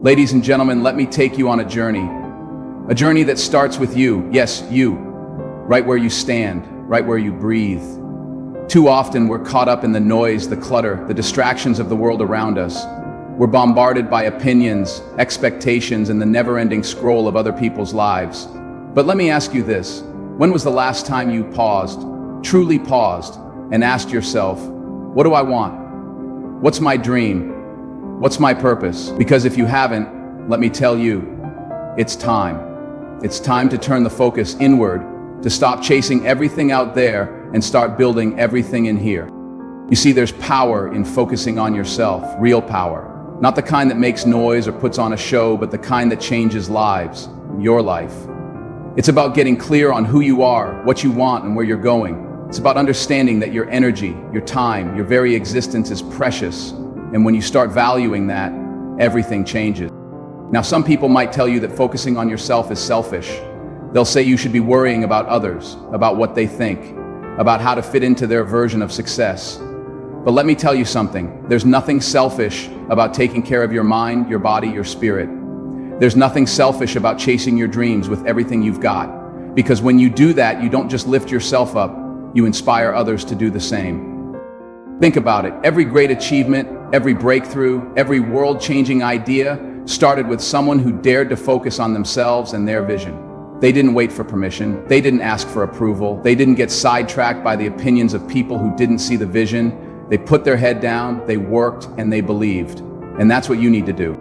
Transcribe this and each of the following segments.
Ladies and gentlemen, let me take you on a journey that starts with you, yes, you, right where you stand, right where you breathe. Too often we're caught up in the noise, the clutter, the distractions of the world around us. We're bombarded by opinions, expectations, and the never-ending scroll of other people's lives. But let me ask you this, when was the last time you paused, truly paused, and asked yourself, what do I want? What's my dream? What's my purpose? Because if you haven't, let me tell you, it's time. It's time to turn the focus inward, to stop chasing everything out there and start building everything in here. You see, there's power in focusing on yourself, real power. Not the kind that makes noise or puts on a show, but the kind that changes lives, your life. It's about getting clear on who you are, what you want, and where you're going. It's about understanding that your energy, your time, your very existence is precious. And when you start valuing that, everything changes. Now, some people might tell you that focusing on yourself is selfish. They'll say you should be worrying about others, about what they think, about how to fit into their version of success. But let me tell you something. There's nothing selfish about taking care of your mind, your body, your spirit. There's nothing selfish about chasing your dreams with everything you've got. Because when you do that, you don't just lift yourself up, you inspire others to do the same. Think about it. Every great achievement, every breakthrough, every world-changing idea started with someone who dared to focus on themselves and their vision. They didn't wait for permission. They didn't ask for approval. They didn't get sidetracked by the opinions of people who didn't see the vision. They put their head down, they worked, and they believed. And that's what you need to do.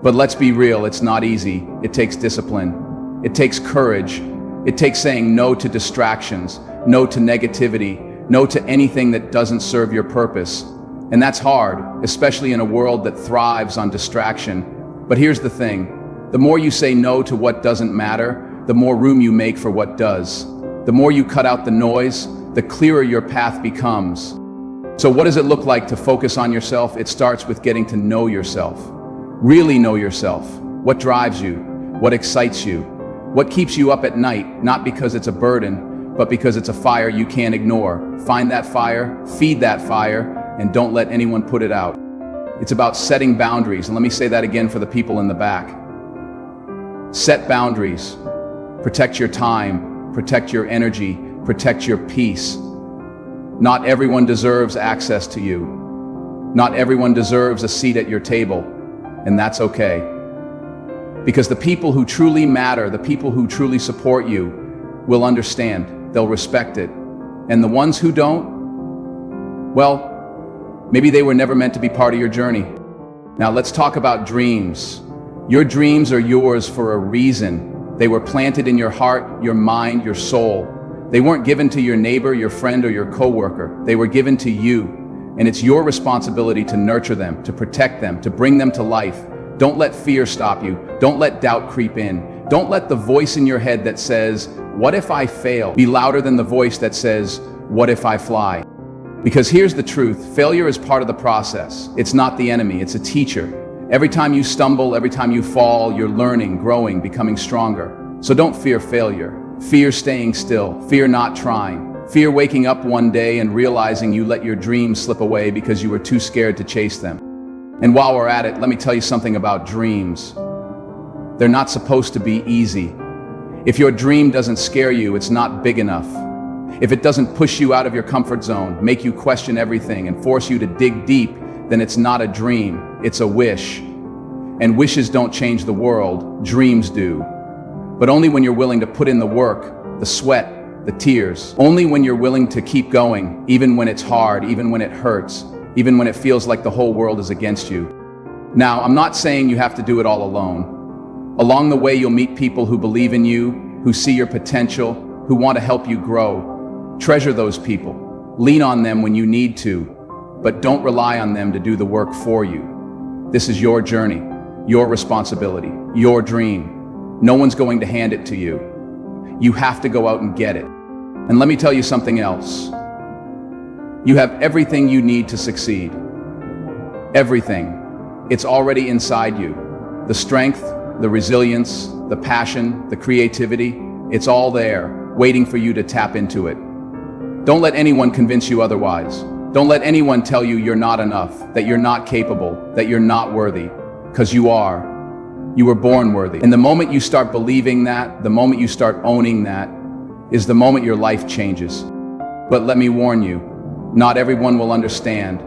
But let's be real, it's not easy. It takes discipline. It takes courage. It takes saying no to distractions, no to negativity, no to anything that doesn't serve your purpose. And that's hard, especially in a world that thrives on distraction. But here's the thing, the more you say no to what doesn't matter, the more room you make for what does. The more you cut out the noise, the clearer your path becomes. So what does it look like to focus on yourself? It starts with getting to know yourself. Really know yourself. What drives you? What excites you? What keeps you up at night? Not because it's a burden, but because it's a fire you can't ignore. Find that fire, feed that fire, and don't let anyone put it out. It's about setting boundaries, and let me say that again for the people in the back. Set boundaries. Protect your time, protect your energy, protect your peace. Not everyone deserves access to you. Not everyone deserves a seat at your table, and that's okay. Because the people who truly matter, the people who truly support you, will understand, they'll respect it. And the ones who don't, well, maybe they were never meant to be part of your journey. Now let's talk about dreams. Your dreams are yours for a reason. They were planted in your heart, your mind, your soul. They weren't given to your neighbor, your friend, or your coworker. They were given to you. And it's your responsibility to nurture them, to protect them, to bring them to life. Don't let fear stop you. Don't let doubt creep in. Don't let the voice in your head that says, what if I fail, be louder than the voice that says, what if I fly? Because here's the truth, failure is part of the process. It's not the enemy, it's a teacher. Every time you stumble, every time you fall, you're learning, growing, becoming stronger. So don't fear failure. Fear staying still. Fear not trying. Fear waking up one day and realizing you let your dreams slip away because you were too scared to chase them. And while we're at it, let me tell you something about dreams. They're not supposed to be easy. If your dream doesn't scare you, it's not big enough. If it doesn't push you out of your comfort zone, make you question everything, and force you to dig deep, then it's not a dream, it's a wish. And wishes don't change the world, dreams do. But only when you're willing to put in the work, the sweat, the tears. Only when you're willing to keep going, even when it's hard, even when it hurts, even when it feels like the whole world is against you. Now, I'm not saying you have to do it all alone. Along the way, you'll meet people who believe in you, who see your potential, who want to help you grow. Treasure those people. Lean on them when you need to, but don't rely on them to do the work for you. This is your journey, your responsibility, your dream. No one's going to hand it to you. You have to go out and get it. And let me tell you something else. You have everything you need to succeed. Everything. It's already inside you. The strength, the resilience, the passion, the creativity, it's all there, waiting for you to tap into it. Don't let anyone convince you otherwise. Don't let anyone tell you you're not enough, that you're not capable, that you're not worthy, because you are. You were born worthy. And the moment you start believing that, the moment you start owning that, is the moment your life changes. But let me warn you, not everyone will understand.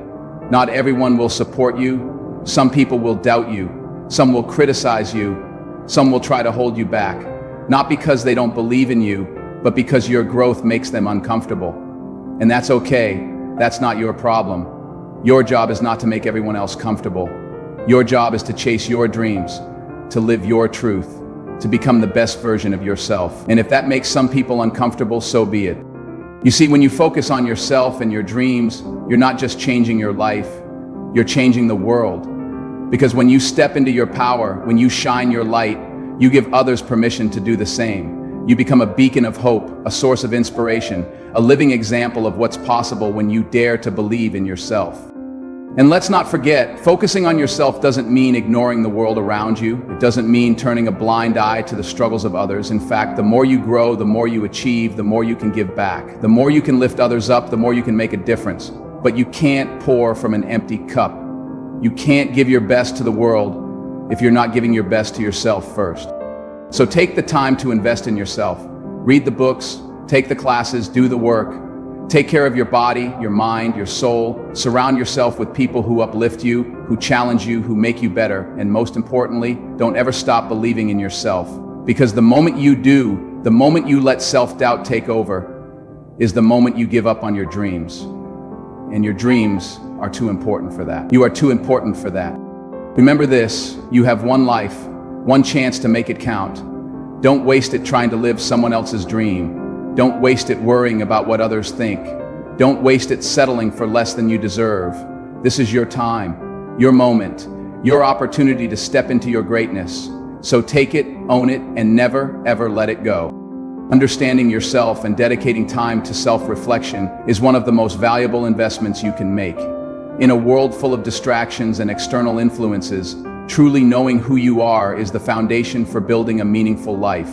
Not everyone will support you. Some people will doubt you. Some will criticize you. Some will try to hold you back. Not because they don't believe in you, but because your growth makes them uncomfortable. And that's okay. That's not your problem. Your job is not to make everyone else comfortable. Your job is to chase your dreams, to live your truth, to become the best version of yourself. And if that makes some people uncomfortable, so be it. You see, when you focus on yourself and your dreams, you're not just changing your life, you're changing the world. Because when you step into your power, when you shine your light, you give others permission to do the same. You become a beacon of hope, a source of inspiration, a living example of what's possible when you dare to believe in yourself. And let's not forget, focusing on yourself doesn't mean ignoring the world around you. It doesn't mean turning a blind eye to the struggles of others. In fact, the more you grow, the more you achieve, the more you can give back. The more you can lift others up, the more you can make a difference. But you can't pour from an empty cup. You can't give your best to the world if you're not giving your best to yourself first. So take the time to invest in yourself. Read the books, take the classes, do the work. Take care of your body, your mind, your soul. Surround yourself with people who uplift you, who challenge you, who make you better. And most importantly, don't ever stop believing in yourself. Because the moment you do, the moment you let self-doubt take over, is the moment you give up on your dreams. And your dreams are too important for that. You are too important for that. Remember this, you have one life, one chance to make it count. Don't waste it trying to live someone else's dream. Don't waste it worrying about what others think. Don't waste it settling for less than you deserve. This is your time, your moment, your opportunity to step into your greatness. So take it, own it, and never, ever let it go. Understanding yourself and dedicating time to self-reflection is one of the most valuable investments you can make. In a world full of distractions and external influences, truly knowing who you are is the foundation for building a meaningful life.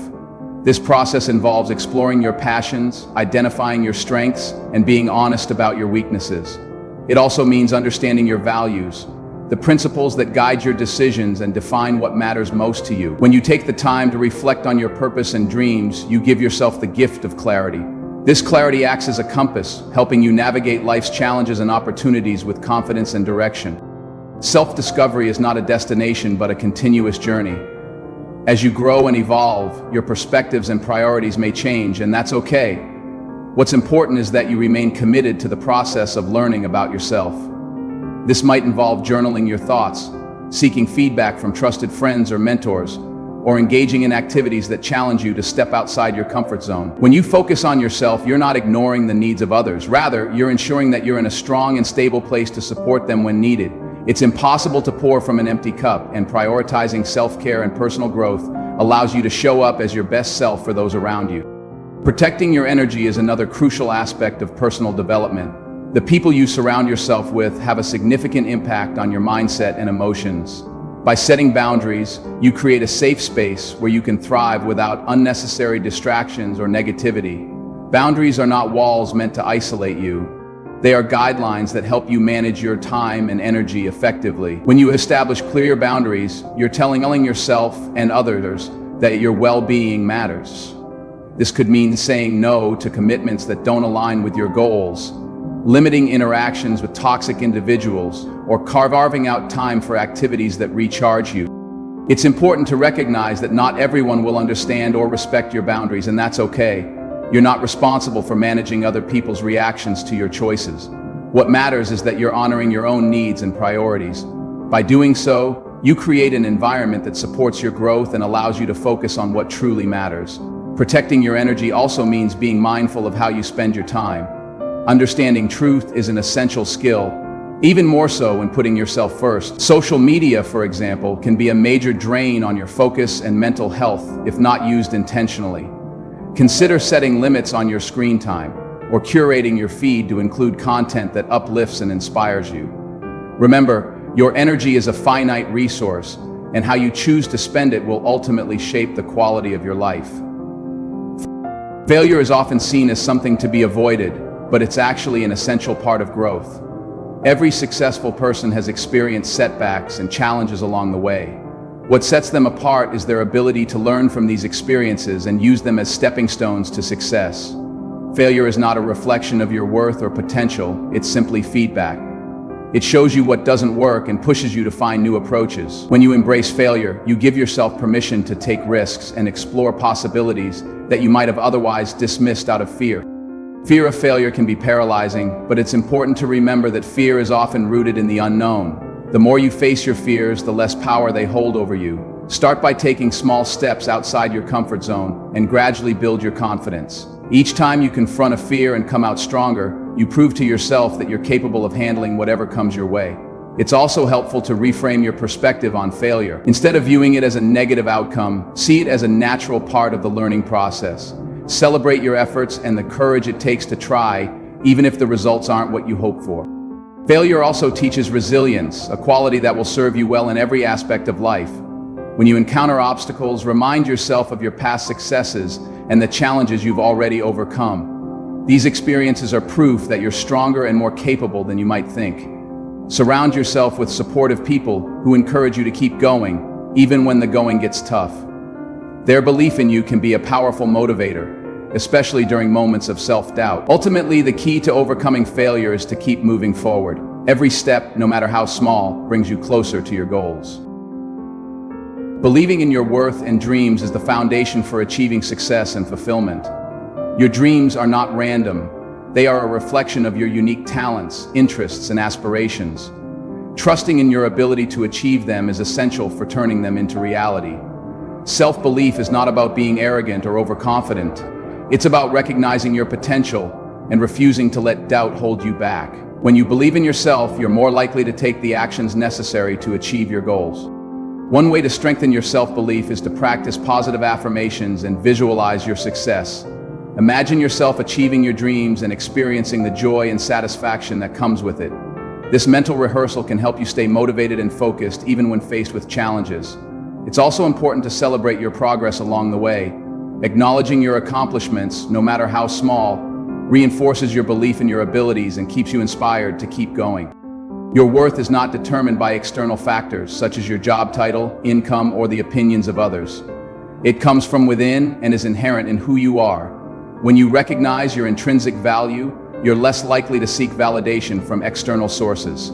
This process involves exploring your passions, identifying your strengths, and being honest about your weaknesses. It also means understanding your values, the principles that guide your decisions and define what matters most to you. When you take the time to reflect on your purpose and dreams, you give yourself the gift of clarity. This clarity acts as a compass, helping you navigate life's challenges and opportunities with confidence and direction. Self-discovery is not a destination, but a continuous journey. As you grow and evolve, your perspectives and priorities may change, and that's okay. What's important is that you remain committed to the process of learning about yourself. This might involve journaling your thoughts, seeking feedback from trusted friends or mentors, or engaging in activities that challenge you to step outside your comfort zone. When you focus on yourself, you're not ignoring the needs of others. Rather, you're ensuring that you're in a strong and stable place to support them when needed. It's impossible to pour from an empty cup, and prioritizing self-care and personal growth allows you to show up as your best self for those around you. Protecting your energy is another crucial aspect of personal development. The people you surround yourself with have a significant impact on your mindset and emotions. By setting boundaries, you create a safe space where you can thrive without unnecessary distractions or negativity. Boundaries are not walls meant to isolate you. They are guidelines that help you manage your time and energy effectively. When you establish clear boundaries, you're telling yourself and others that your well-being matters. This could mean saying no to commitments that don't align with your goals, limiting interactions with toxic individuals, or carving out time for activities that recharge you. It's important to recognize that not everyone will understand or respect your boundaries, and that's okay. You're not responsible for managing other people's reactions to your choices. What matters is that you're honoring your own needs and priorities. By doing so, you create an environment that supports your growth and allows you to focus on what truly matters. Protecting your energy also means being mindful of how you spend your time. Understanding truth is an essential skill, even more so when putting yourself first. Social media, for example, can be a major drain on your focus and mental health if not used intentionally. Consider setting limits on your screen time or curating your feed to include content that uplifts and inspires you. Remember, your energy is a finite resource, and how you choose to spend it will ultimately shape the quality of your life. Failure is often seen as something to be avoided, but it's actually an essential part of growth. Every successful person has experienced setbacks and challenges along the way. What sets them apart is their ability to learn from these experiences and use them as stepping stones to success. Failure is not a reflection of your worth or potential, it's simply feedback. It shows you what doesn't work and pushes you to find new approaches. When you embrace failure, you give yourself permission to take risks and explore possibilities that you might have otherwise dismissed out of fear. Fear of failure can be paralyzing, but it's important to remember that fear is often rooted in the unknown. The more you face your fears, the less power they hold over you. Start by taking small steps outside your comfort zone and gradually build your confidence. Each time you confront a fear and come out stronger, you prove to yourself that you're capable of handling whatever comes your way. It's also helpful to reframe your perspective on failure. Instead of viewing it as a negative outcome, see it as a natural part of the learning process. Celebrate your efforts and the courage it takes to try, even if the results aren't what you hope for. Failure also teaches resilience, a quality that will serve you well in every aspect of life. When you encounter obstacles, remind yourself of your past successes and the challenges you've already overcome. These experiences are proof that you're stronger and more capable than you might think. Surround yourself with supportive people who encourage you to keep going, even when the going gets tough. Their belief in you can be a powerful motivator, especially during moments of self-doubt. Ultimately, the key to overcoming failure is to keep moving forward. Every step, no matter how small, brings you closer to your goals. Believing in your worth and dreams is the foundation for achieving success and fulfillment. Your dreams are not random. They are a reflection of your unique talents, interests, and aspirations. Trusting in your ability to achieve them is essential for turning them into reality. Self-belief is not about being arrogant or overconfident. It's about recognizing your potential and refusing to let doubt hold you back. When you believe in yourself, you're more likely to take the actions necessary to achieve your goals. One way to strengthen your self-belief is to practice positive affirmations and visualize your success. Imagine yourself achieving your dreams and experiencing the joy and satisfaction that comes with it. This mental rehearsal can help you stay motivated and focused even when faced with challenges. It's also important to celebrate your progress along the way. Acknowledging your accomplishments, no matter how small, reinforces your belief in your abilities and keeps you inspired to keep going. Your worth is not determined by external factors, such as your job title, income, or the opinions of others. It comes from within and is inherent in who you are. When you recognize your intrinsic value, you're less likely to seek validation from external sources.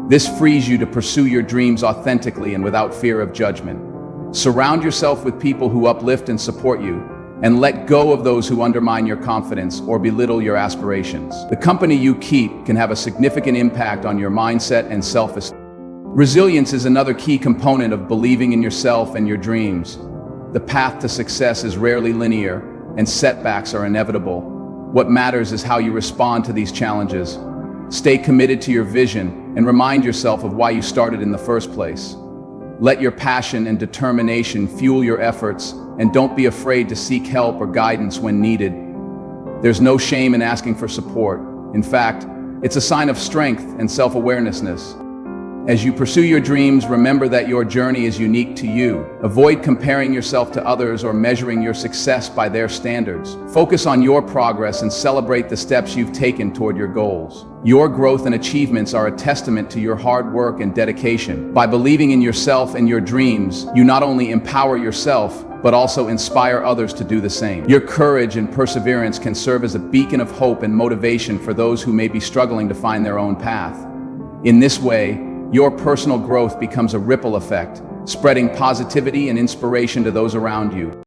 This frees you to pursue your dreams authentically and without fear of judgment. Surround yourself with people who uplift and support you, and let go of those who undermine your confidence or belittle your aspirations. The company you keep can have a significant impact on your mindset and self-esteem. Resilience is another key component of believing in yourself and your dreams. The path to success is rarely linear, and setbacks are inevitable. What matters is how you respond to these challenges. Stay committed to your vision and remind yourself of why you started in the first place. Let your passion and determination fuel your efforts, and don't be afraid to seek help or guidance when needed. There's no shame in asking for support. In fact, it's a sign of strength and self-awareness. As you pursue your dreams, remember that your journey is unique to you. Avoid comparing yourself to others or measuring your success by their standards. Focus on your progress and celebrate the steps you've taken toward your goals. Your growth and achievements are a testament to your hard work and dedication. By believing in yourself and your dreams, you not only empower yourself, but also inspire others to do the same. Your courage and perseverance can serve as a beacon of hope and motivation for those who may be struggling to find their own path. In this way, your personal growth becomes a ripple effect, spreading positivity and inspiration to those around you.